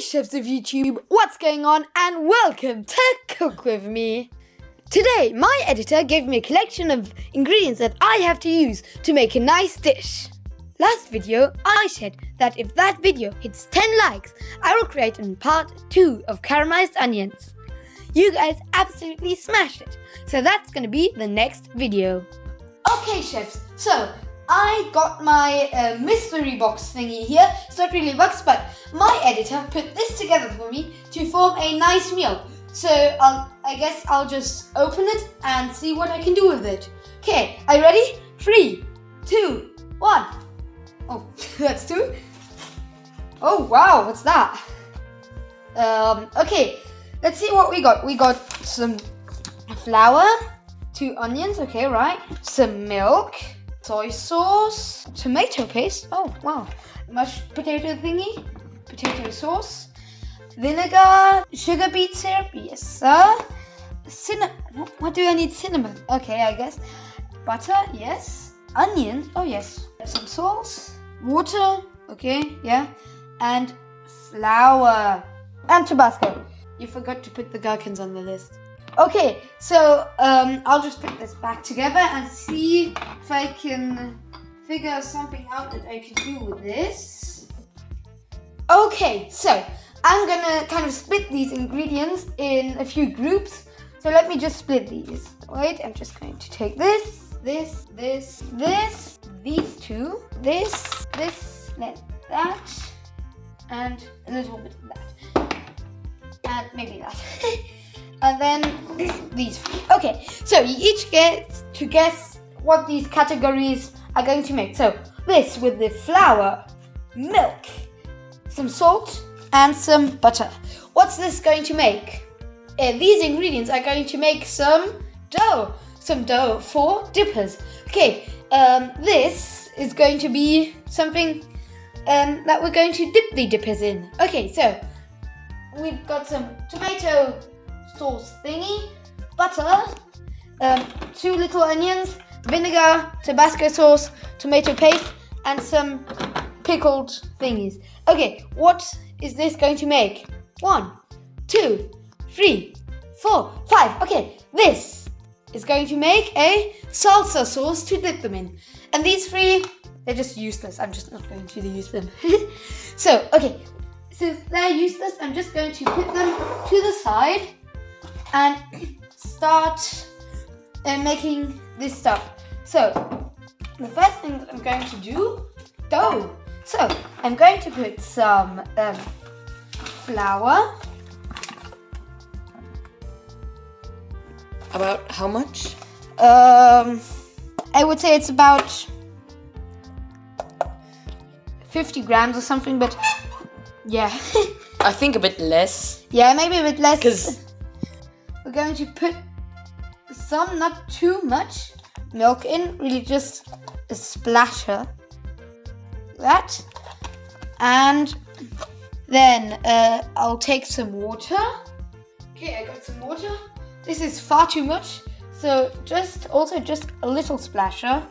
chefs of YouTube, what's going on, and welcome to Cook With Me. Today, my editor gave me a collection of ingredients that I have to use to make a nice dish. Last video, I said that if that video hits 10 likes, I will create a part 2 of caramelized onions. You guys absolutely smashed it, so that's going to be the next video. Okay chefs, so I got my mystery box thingy here. It's not really a box, but my editor put this together for me to form a nice meal. So I guess I'll just open it and see what I can do with it. Okay, are you ready? 3, 2, 1. Oh, that's 2. Oh wow, what's that? Okay, let's see what we got. We got some flour, 2 onions, okay, right? Some milk, soy sauce, tomato paste, oh wow, mashed potato thingy, potato sauce, vinegar, sugar beet syrup, yes sir, what do I need? Cinnamon, okay I guess, butter, yes, onion, oh yes, some salt, water, okay, yeah, and flour, and Tabasco. You forgot to put the gherkins on the list. Okay, so I'll just put this back together and see if I can figure something out that I can do with this. Okay, so I'm gonna kind of split these ingredients in a few groups. So let me just split these. Wait, I'm just going to take this, these two, this, then that, and a little bit of that, and maybe that. And then these 3. Okay, so you each get to guess what these categories are going to make. So this with the flour, milk, some salt, and some butter. What's this going to make? These ingredients are going to make some dough. Some dough for dippers. Okay, this is going to be something that we're going to dip the dippers in. Okay, so we've got some tomato sauce thingy, butter, 2 little onions, vinegar, Tabasco sauce, tomato paste, and some pickled thingies. Okay, what is this going to make? 1, 2, 3, 4, 5. Okay, this is going to make a salsa sauce to dip them in. And these 3, they're just useless. I'm just not going to use them. So, okay, since they're useless, I'm just going to put them to the side and start making this stuff. So the first thing that I'm going to do, dough. So I'm going to put some flour. About how much? I would say it's about 50 grams or something, but yeah. I think a bit less. Yeah, maybe a bit less. Because we're going to put some, not too much, milk in, really just a splasher. That. And then I'll take some water. Okay, I got some water. This is far too much, so just a little splasher.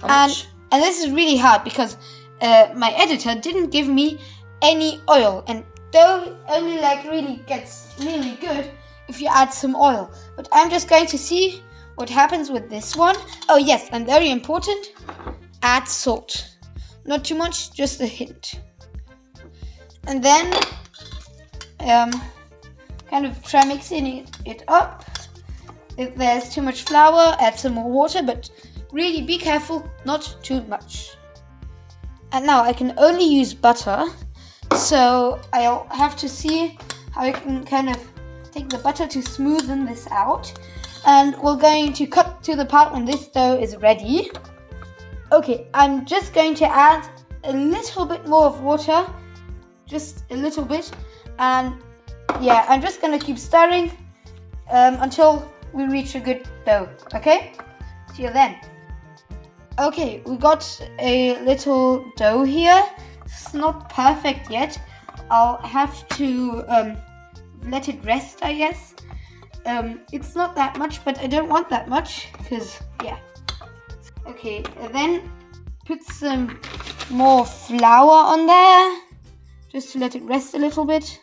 how much? And this is really hard because my editor didn't give me any oil, and dough only really gets really good if you add some oil. But I'm just going to see what happens with this one. Oh yes, and very important, add salt. Not too much, just a hint. And then kind of try mixing it up. If there's too much flour, add some more water, but really be careful, not too much. And now I can only use butter, so I'll have to see how I can kind of take the butter to smoothen this out. And we're going to cut to the part when this dough is ready. Okay, I'm just going to add a little bit more of water, just a little bit, and yeah, I'm just going to keep stirring until we reach a good dough, okay? See you then. Okay, we got a little dough here. It's not perfect yet. I'll have to let it rest, I guess. It's not that much, but I don't want that much because, yeah. Okay, and then put some more flour on there. just to let it rest a little bit.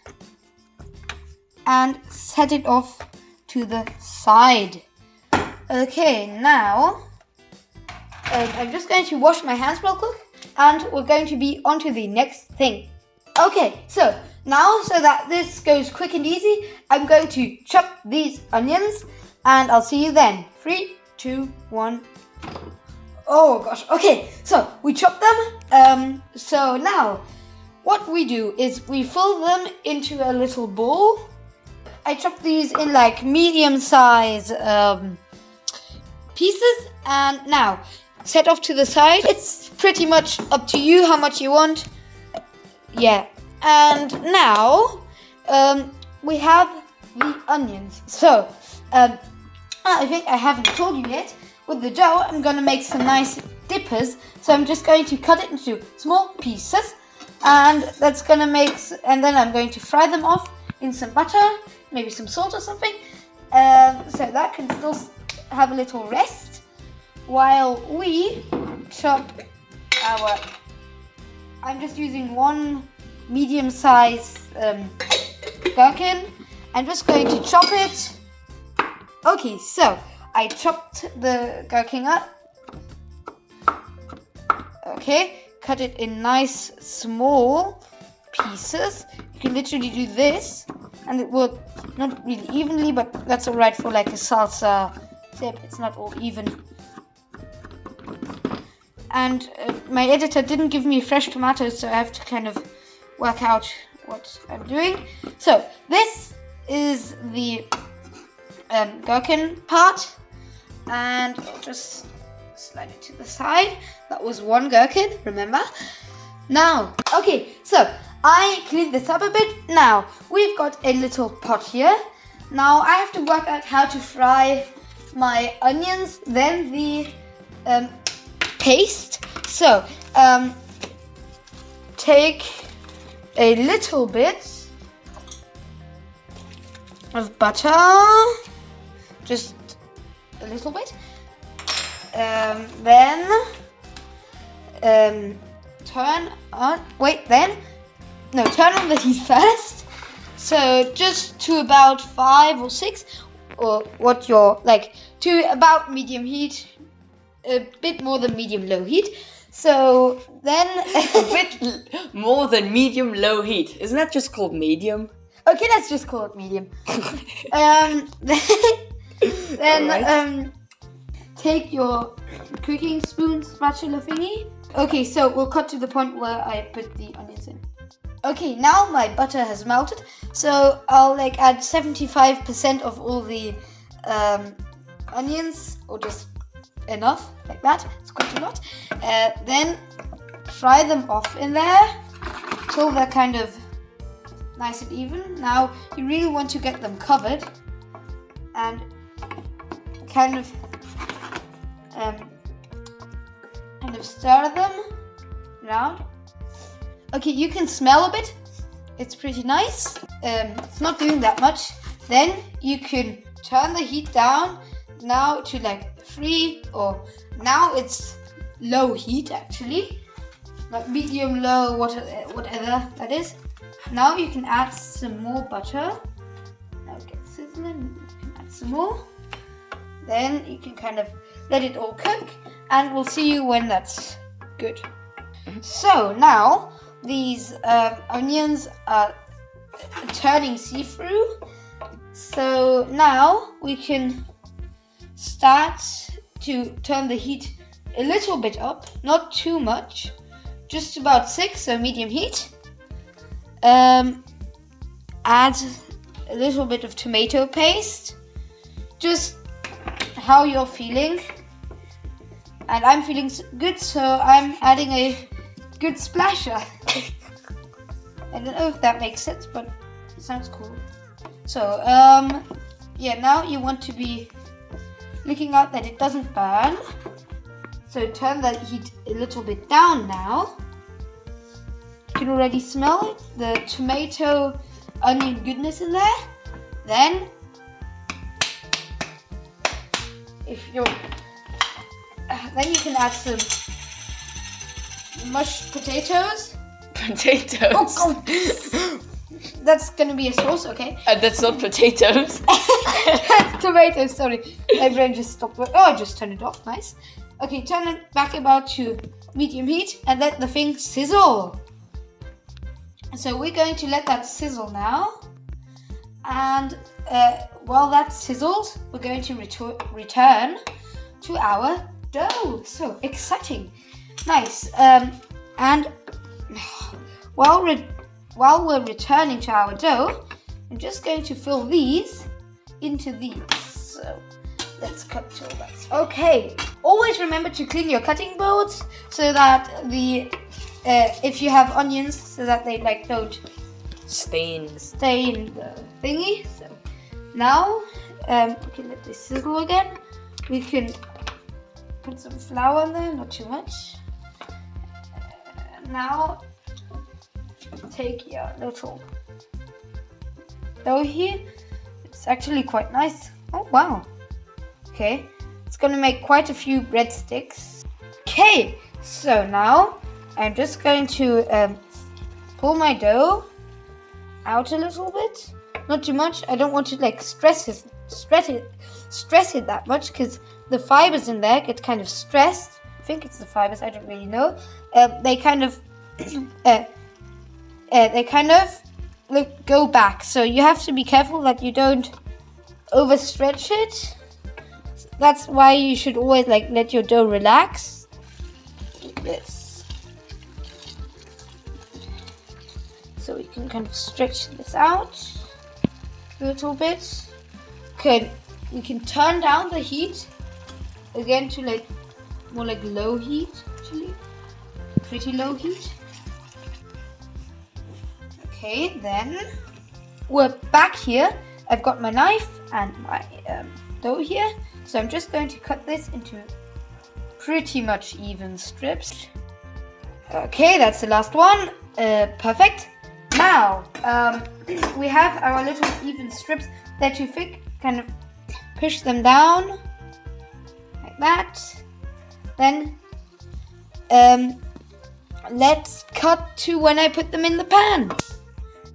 And set it off to the side. Okay, now I'm just going to wash my hands real quick, and we're going to be on to the next thing. Okay, so now so that this goes quick and easy, I'm going to chop these onions, and I'll see you then. 3, 2, 1. Oh gosh, okay, so we chop them. So now what we do is we fill them into a little bowl. I chop these in like medium size pieces, and now set off to the side. It's pretty much up to you how much you want. Yeah, and now we have the onions. So I think I haven't told you yet. With the dough, I'm going to make some nice dippers. So I'm just going to cut it into small pieces, and that's going to make. And then I'm going to fry them off in some butter, maybe some salt or something. So that can still have a little rest while we chop our. I'm just using one medium-sized gherkin. I'm just going to chop it. Okay, so I chopped the gherkin up. Okay, cut it in nice small pieces. You can literally do this, and it will not really evenly, but that's alright for like a salsa dip. It's not all even. And my editor didn't give me fresh tomatoes, so I have to kind of work out what I'm doing. So this is the gherkin part, and I'll just slide it to the side. That was one gherkin, remember? Now, okay, so I cleaned this up a bit. Now, we've got a little pot here. Now, I have to work out how to fry my onions, then the paste. So, take a little bit of butter, just a little bit. Then turn on the heat first. So just to about 5 or 6, or what you're like, to about medium heat, a bit more than medium low heat. So then A bit more than medium low heat. Isn't that just called medium? okay, let's just call it medium. Then take your cooking spoon spatula thingy. Okay, so we'll cut to the point where I put the onions in. Okay, now my butter has melted, so I'll like add 75% of all the onions, or just enough, like that. It's quite a lot. Then fry them off in there till they're kind of nice and even. Now you really want to get them covered and kind of stir them around. Okay, you can smell a bit. It's pretty nice. It's not doing that much. Then you can turn the heat down now to like 3, or now it's low heat actually, like medium low, whatever that is. Now you can add some more butter. Now it gets sizzling. You can add some more. Then you can kind of let it all cook, and we'll see you when that's good. So now these onions are turning see-through. So now we can start to turn the heat a little bit up, not too much, just about 6, so medium heat. Add a little bit of tomato paste, just how you're feeling. And I'm feeling good, so I'm adding a good splasher. I don't know if that makes sense, but it sounds cool. So, yeah, now you want to be looking out that it doesn't burn. So turn the heat a little bit down now. You can already smell it, the tomato onion goodness in there. Then, then you can add some mashed potatoes. potatoes. Oh God. That's gonna be a sauce, okay? That's not potatoes. Tomatoes, sorry. My brain just stopped. Oh, I just turned it off. Nice. Okay, turn it back about to medium heat and let the thing sizzle. So we're going to let that sizzle now. And while that sizzles, we're going to return to our dough. So exciting. Nice. And while we're returning to our dough, I'm just going to fill these into these. So let's cut till that. Okay. Always remember to clean your cutting boards so that if you have onions, so that they don't Stain the thingy. So now we can let this sizzle again. We can put some flour in there, not too much. Now take your little dough here. It's actually quite nice. Oh wow. Okay, it's gonna make quite a few breadsticks. Okay, so now I'm just going to pull my dough out a little bit. Not too much. I don't want to stress it that much because the fibers in there get kind of stressed. I think it's the fibers. I don't really know. They kind of go back. So you have to be careful that you don't overstretch it. That's why you should always let your dough relax. Like this. So we can kind of stretch this out a little bit. Okay, we can turn down the heat again to more low heat, actually. Pretty low heat. Okay, then we're back here. I've got my knife and my dough here. So I'm just going to cut this into pretty much even strips. Okay, that's the last one. Perfect. Now, we have our little even strips. They're too thick. Kind of push them down like that. Then let's cut to when I put them in the pan.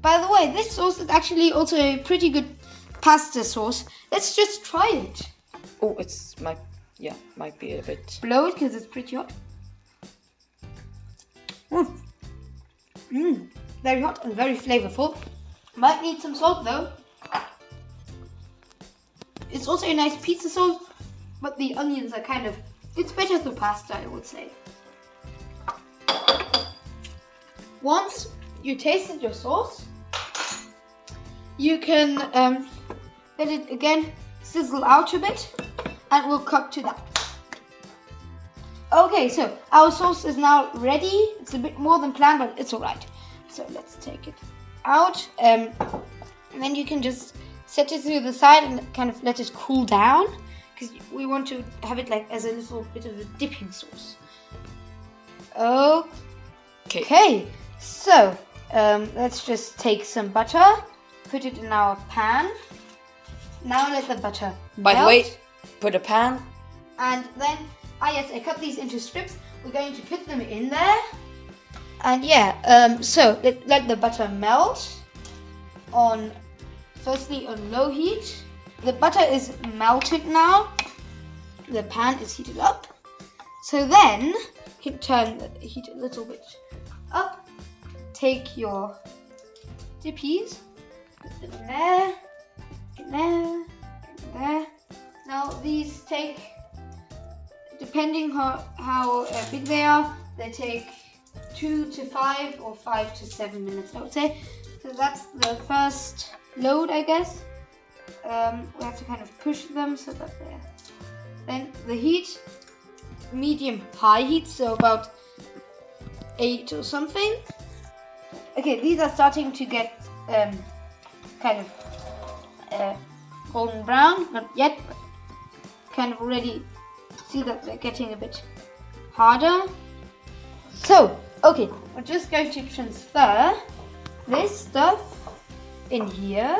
By the way, this sauce is actually also a pretty good pasta sauce. Let's just try it. Oh, might be a bit. Blow it because it's pretty hot. Very hot and very flavorful. Might need some salt though. It's also a nice pizza sauce, but the onions are it's better for pasta, I would say. Once you tasted your sauce, you can let it again sizzle out a bit, and we'll cut to that. Okay, so our sauce is now ready. It's a bit more than planned, but it's alright. So let's take it out, and then you can just set it to the side and kind of let it cool down, because we want to have it as a little bit of a dipping sauce. Okay, so let's just take some butter, put it in our pan. Now let the butter melt. By the way, put a pan. And then, yes, I cut these into strips. We're going to put them in there. And so let the butter melt firstly on low heat. The butter is melted now. The pan is heated up. So then, you can turn the heat a little bit up. Take your dippies, put them in there, in there, in there. Now these take, depending how big they are, they take 2 to 5 or 5 to 7 minutes, I would say. So that's the first load, I guess. We have to kind of push them so that they're... Then the heat, medium-high heat, so about 8 or something. Okay, these are starting to get kind of golden brown. Not yet, but kind of already see that they're getting a bit harder. So, okay, we're just going to transfer this stuff in here.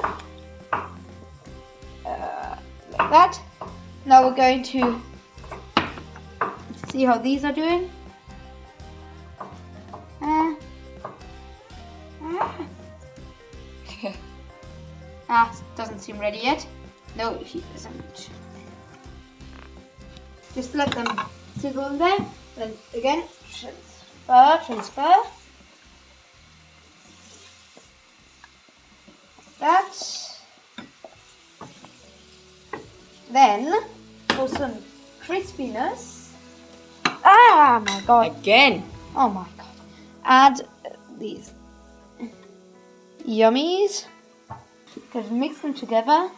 Like that. Now we're going to see how these are doing. Doesn't seem ready yet. No, he doesn't. Just let them sizzle in there. Then again, transfer. That. Then, for some crispiness. Ah, my God. Again. Oh my God. Add these yummies. Just mix them together.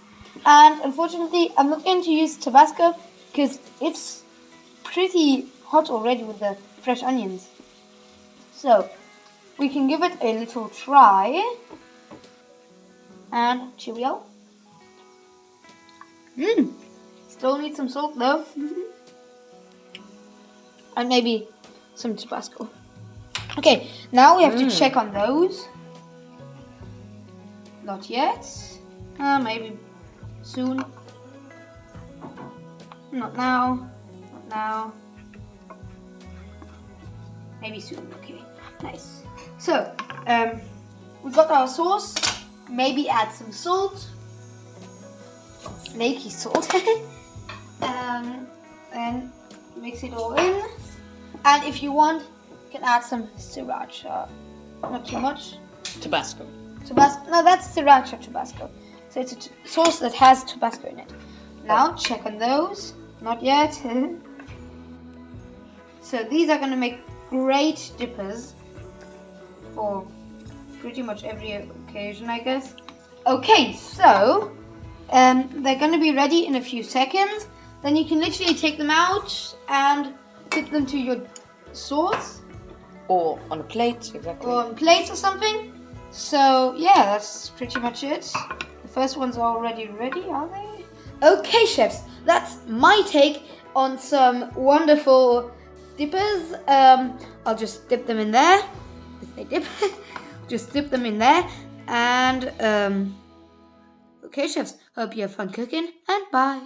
And unfortunately, I'm not going to use Tabasco because it's pretty hot already with the fresh onions. So, we can give it a little try. And cheerio. Still need some salt though. And maybe some Tabasco. Okay, now we have to check on those. Not yet. Maybe soon. Not now. Not now. Maybe soon. Okay, nice. So, we got our sauce. Maybe add some salt. Flaky salt. And mix it all in. And if you want, you can add some sriracha. Not too much. Tabasco. Tabasco. No, that's sriracha Tabasco. So it's a sauce that has Tabasco in it. Now check on those. Not yet. So these are going to make great dippers for pretty much every occasion, I guess. Okay, so they're going to be ready in a few seconds. Then you can literally take them out and dip them to your sauce. Or on a plate, exactly. Or on plates or something. So yeah, that's pretty much it. The first ones are already ready, are they? Okay, chefs, that's my take on some wonderful dippers. I'll just dip them in there. If they dip, just dip them in there. And okay, chefs, hope you have fun cooking, and bye.